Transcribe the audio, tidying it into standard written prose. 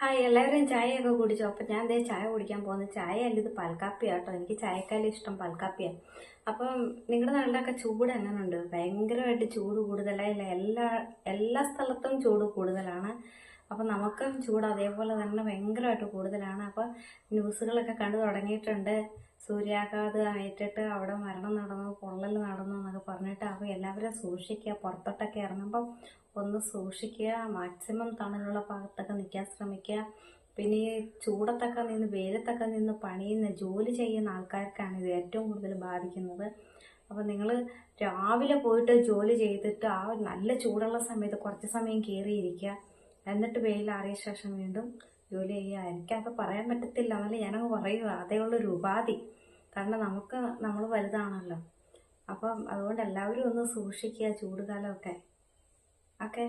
Hi, എല്ലാവരും ചായയൊക്കെ കുടിച്ചു. അപ്പം ഞാൻ ദേ ചായ കുടിക്കാൻ പോകുന്നത്. ചായ അല്ല, ഇത് പാൽക്കാപ്പിയാണ് കേട്ടോ. എനിക്ക് ചായക്കാലും ഇഷ്ടം പാൽക്കാപ്പിയാണ്. അപ്പം നിങ്ങളുടെ നാട്ടിലൊക്കെ ചൂട് എങ്ങനെയുണ്ട്? ഭയങ്കരമായിട്ട് ചൂട് കൂടുതലായില്ല, എല്ലാ സ്ഥലത്തും ചൂട് കൂടുതലാണ്. അപ്പം നമുക്കും ചൂട് അതേപോലെ തന്നെ ഭയങ്കരമായിട്ട് കൂടുതലാണ്. അപ്പം ന്യൂസുകളൊക്കെ കണ്ടു തുടങ്ങിയിട്ടുണ്ട്. സൂര്യാഘാതം ഏറ്റിട്ട് അവിടെ മരണം നടന്നു, പൊള്ളൽ നടന്നു എന്നൊക്കെ പറഞ്ഞിട്ട്. അപ്പോൾ എല്ലാവരും സൂക്ഷിക്കുക, പുറത്തോട്ടൊക്കെ ഇറങ്ങുമ്പം ഒന്ന് സൂക്ഷിക്കുക. മാക്സിമം തണലുള്ള ഭാഗത്തൊക്കെ നിൽക്കാൻ ശ്രമിക്കുക. പിന്നെ ഈ ചൂടത്തൊക്കെ നിന്ന് വെയിലത്തൊക്കെ നിന്ന് പണിയുന്ന ജോലി ചെയ്യുന്ന ആൾക്കാർക്കാണ് ഇത് ഏറ്റവും കൂടുതൽ ബാധിക്കുന്നത്. അപ്പോൾ നിങ്ങൾ രാവിലെ പോയിട്ട് ജോലി ചെയ്തിട്ട് ആ നല്ല ചൂടുള്ള സമയത്ത് കുറച്ച് സമയം കയറിയിരിക്കുക. എന്നിട്ട് വെയിലാറിയ ശേഷം വീണ്ടും ജോലി ചെയ്യുക. എനിക്കത് പറയാൻ പറ്റത്തില്ല, എന്നല്ല ഞാനങ്ങ് പറയുക. അതേ ഉള്ളൊരു ഉപാധി. കാരണം നമ്മൾ വലുതാണല്ലോ. അപ്പം അതുകൊണ്ട് എല്ലാവരും ഒന്ന് സൂക്ഷിക്കുക ചൂടുകാലമൊക്കെ. ഓക്കെ.